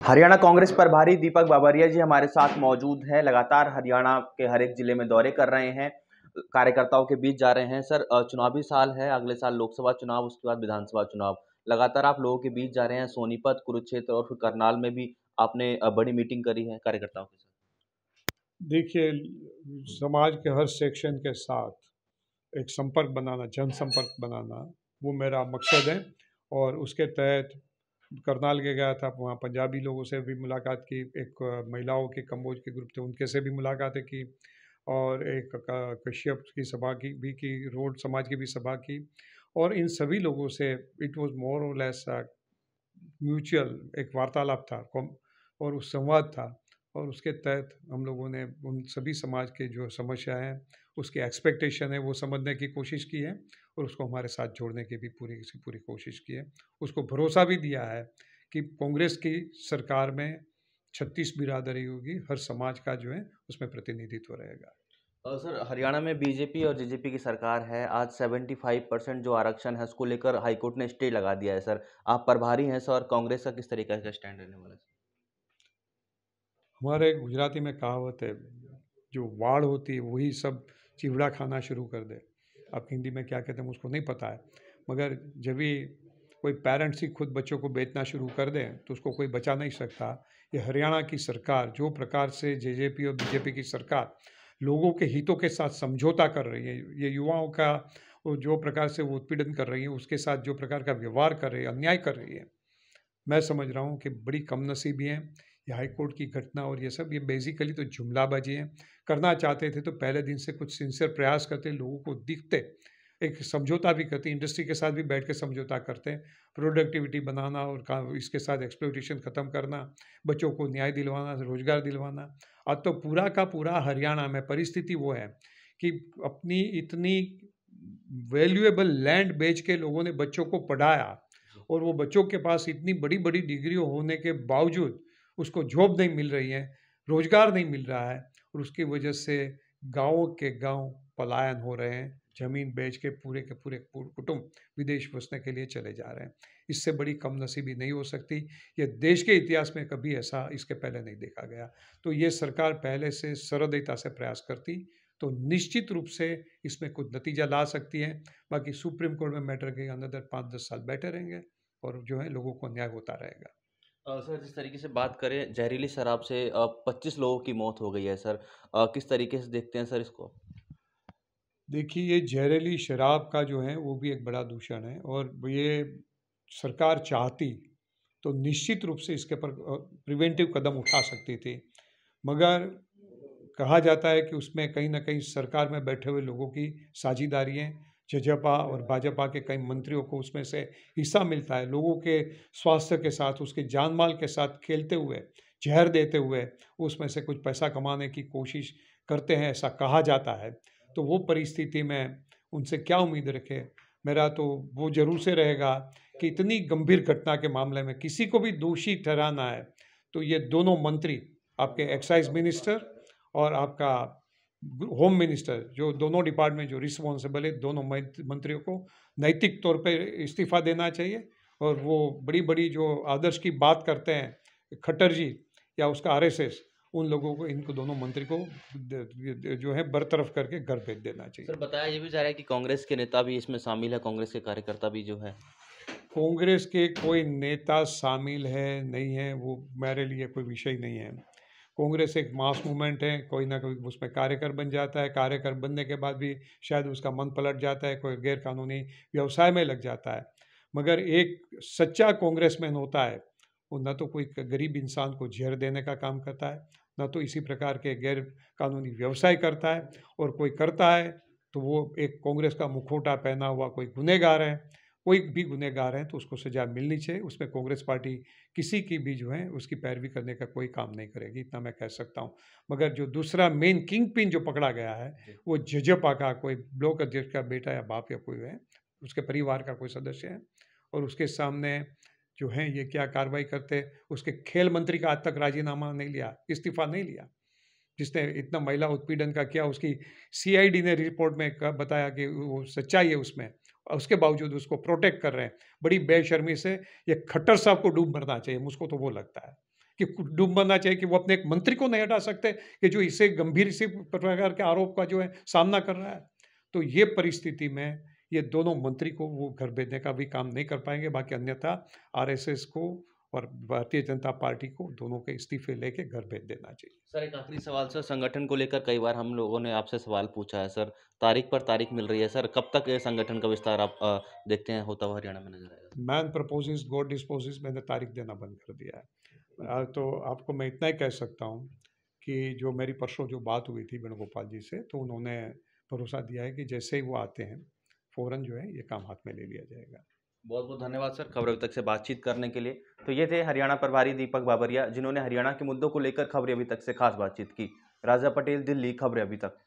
हरियाणा कांग्रेस प्रभारी दीपक बाबरिया जी हमारे साथ मौजूद हैं। लगातार हरियाणा के हर एक जिले में दौरे कर रहे हैं, कार्यकर्ताओं के बीच जा रहे हैं। सर, चुनावी साल है, अगले साल लोकसभा चुनाव, उसके बाद विधानसभा चुनाव। लगातार आप लोगों के बीच जा रहे हैं। सोनीपत, कुरुक्षेत्र और फिर करनाल में भी आपने बड़ी मीटिंग करी है कार्यकर्ताओं के साथ। देखिए, समाज के हर सेक्शन के साथ एक संपर्क बनाना, जनसंपर्क बनाना, वो मेरा मकसद है। और उसके तहत करनाल के गया था, वहाँ पंजाबी लोगों से भी मुलाकात की, एक महिलाओं के कम्बोज के ग्रुप थे उनके से भी मुलाकातें की, और एक कश्यप की सभा की भी की, रोड समाज की भी सभा की। और इन सभी लोगों से इट वाज मोर और लेस म्यूचुअल एक वार्तालाप था, और उस संवाद था। और उसके तहत हम लोगों ने उन सभी समाज के जो समस्या है, उसकी एक्सपेक्टेशन है, वो समझने की कोशिश की है, और उसको हमारे साथ जोड़ने की भी पूरी से पूरी कोशिश की है। उसको भरोसा भी दिया है कि कांग्रेस की सरकार में 36 बिरादरी होगी, हर समाज का जो है उसमें प्रतिनिधित्व रहेगा। सर, हरियाणा में बीजेपी और जेजेपी की सरकार है। आज 75% जो आरक्षण है उसको लेकर हाईकोर्ट ने स्टे लगा दिया है। सर, आप प्रभारी हैं सर, कांग्रेस का किस तरीके का स्टैंड रहने वाला है? हमारे गुजराती में कहावत है, जो वाड़ होती है वही सब चिवड़ा खाना शुरू कर दे। अब हिंदी में क्या कहते हैं मुझको नहीं पता है, मगर जब भी कोई पेरेंट्स ही खुद बच्चों को बेचना शुरू कर दे तो उसको कोई बचा नहीं सकता। ये हरियाणा की सरकार जो प्रकार से जेजेपी और बीजेपी की सरकार लोगों के हितों के साथ समझौता कर रही है, ये युवाओं का वो जो प्रकार से वो उत्पीड़न कर रही है, उसके साथ जो प्रकार का व्यवहार कर रही है, अन्याय कर रही है, मैं समझ रहा हूँ कि बड़ी कमनसीबी है। ये हाई कोर्ट की घटना और ये सब, ये बेसिकली तो जुमलाबाजी है। करना चाहते थे तो पहले दिन से कुछ सिंसियर प्रयास करते, लोगों को दिखते, एक समझौता भी करते, इंडस्ट्री के साथ भी बैठ के समझौता करते, प्रोडक्टिविटी बनाना और इसके साथ एक्सप्लॉइटेशन ख़त्म करना, बच्चों को न्याय दिलवाना, रोजगार दिलवाना। आज तो पूरा का पूरा हरियाणा में परिस्थिति वो है कि अपनी इतनी वैल्यूएबल लैंड बेच के लोगों ने बच्चों को पढ़ाया, और वो बच्चों के पास इतनी बड़ी बड़ी डिग्री होने के बावजूद उसको जॉब नहीं मिल रही है, रोजगार नहीं मिल रहा है, और उसकी वजह से गाँवों के गाँव पलायन हो रहे हैं, ज़मीन बेच के पूरे के पूरे कुटुंब विदेश बसने के लिए चले जा रहे हैं। इससे बड़ी कमनसीबी नहीं हो सकती। ये देश के इतिहास में कभी ऐसा इसके पहले नहीं देखा गया। तो ये सरकार पहले से सहृदयता से प्रयास करती तो निश्चित रूप से इसमें कुछ नतीजा ला सकती है। बाकी सुप्रीम कोर्ट में मैटर के अनदर 5-10 साल बैठे रहेंगे, और जो है लोगों को न्याय होता रहेगा। सर, जिस तरीके से बात करें, जहरीली शराब से 25 लोगों की मौत हो गई है सर। किस तरीके से देखते हैं सर इसको? देखिए, ये जहरीली शराब का जो है वो भी एक बड़ा दूषण है, और ये सरकार चाहती तो निश्चित रूप से इसके ऊपर प्रिवेंटिव कदम उठा सकती थी, मगर कहा जाता है कि उसमें कहीं न कहीं सरकार में बैठे हुए लोगों की साझेदारी है। जजपा और भाजपा के कई मंत्रियों को उसमें से हिस्सा मिलता है। लोगों के स्वास्थ्य के साथ, उसके जान-माल के साथ खेलते हुए, ज़हर देते हुए उसमें से कुछ पैसा कमाने की कोशिश करते हैं, ऐसा कहा जाता है। तो वो परिस्थिति में उनसे क्या उम्मीद रखें? मेरा तो वो ज़रूर से रहेगा कि इतनी गंभीर घटना के मामले में किसी को भी दोषी ठहराना है, तो ये दोनों मंत्री, आपके एक्साइज़ मिनिस्टर और आपका होम मिनिस्टर, जो दोनों डिपार्टमेंट जो रिस्पॉन्सिबल है, दोनों मंत्रियों को नैतिक तौर पे इस्तीफा देना चाहिए। और वो बड़ी बड़ी जो आदर्श की बात करते हैं, खट्टर जी या उसका आरएसएस, उन लोगों को, इनको दोनों मंत्री को जो है बरतरफ करके घर भेज देना सर, चाहिए। बताया ये भी जा रहा है कि कांग्रेस के नेता भी इसमें शामिल है, कांग्रेस के कार्यकर्ता भी जो है। कांग्रेस के कोई नेता शामिल है नहीं है, वो मेरे लिए कोई विषय नहीं है। कांग्रेस एक मास मूवमेंट है, कोई ना कोई उसमें कार्यकर बन जाता है, कार्यकर बनने के बाद भी शायद उसका मन पलट जाता है, कोई गैर कानूनी व्यवसाय में लग जाता है। मगर एक सच्चा कांग्रेसमैन होता है, वो न तो कोई गरीब इंसान को जहर देने का काम करता है, न तो इसी प्रकार के गैर कानूनी व्यवसाय करता है, और कोई करता है तो वो एक कांग्रेस का मुखौटा पहना हुआ कोई गुनहगार है। कोई भी गुनहगार है तो उसको सजा मिलनी चाहिए। उसमें कांग्रेस पार्टी किसी की भी जो है उसकी पैरवी करने का कोई काम नहीं करेगी, इतना मैं कह सकता हूँ। मगर जो दूसरा मेन किंग पिन जो पकड़ा गया है, वो जजपा का कोई ब्लॉक अध्यक्ष का बेटा या बाप या कोई है, उसके परिवार का कोई सदस्य है, और उसके सामने जो है ये क्या कार्रवाई करते, उसके खेल मंत्री का आज तक राजीनामा नहीं लिया, इस्तीफा नहीं लिया, जिसने इतना महिला उत्पीड़न का किया। उसकी सीआईडी ने रिपोर्ट में बताया कि वो सच्चाई है उसमें, और उसके बावजूद उसको प्रोटेक्ट कर रहे हैं। बड़ी बेशर्मी से ये खट्टर साहब को डूब मरना चाहिए, मुझको तो वो लगता है। कि कुछ बनना चाहिए कि वो अपने एक मंत्री को नहीं हटा सकते कि जो इसे गंभीर इसी प्रकार के आरोप का जो है सामना कर रहा है। तो ये परिस्थिति में ये दोनों मंत्री को वो घर भेजने का भी काम नहीं कर पाएँगे, बाकी अन्यथा आरएसएस को और भारतीय जनता पार्टी को दोनों के इस्तीफे लेके घर भेज देना चाहिए। सर एक आखिरी सवाल सर, संगठन को लेकर कई बार हम लोगों ने आपसे सवाल पूछा है सर, तारीख पर तारीख मिल रही है सर, कब तक ये संगठन का विस्तार आप देखते हैं होता हुआ हरियाणा में नज़र आएगा? मैन प्रपोजेस गॉड डिस्पोजेस, मैंने तारीख देना बंद कर दिया है। तो आपको मैं इतना ही कह सकता हूँ कि जो मेरी परसों जो बात हुई थी वेणुगोपाल जी से, तो उन्होंने भरोसा दिया है कि जैसे ही वो आते हैं, फ़ौरन जो है ये काम हाथ में ले लिया जाएगा। बहुत-बहुत धन्यवाद सर खबर अभी तक से बातचीत करने के लिए। तो ये थे हरियाणा प्रभारी दीपक बाबरिया जिन्होंने हरियाणा के मुद्दों को लेकर खबरें अभी तक से खास बातचीत की। राजा पटेल, दिल्ली, खबरें अभी तक।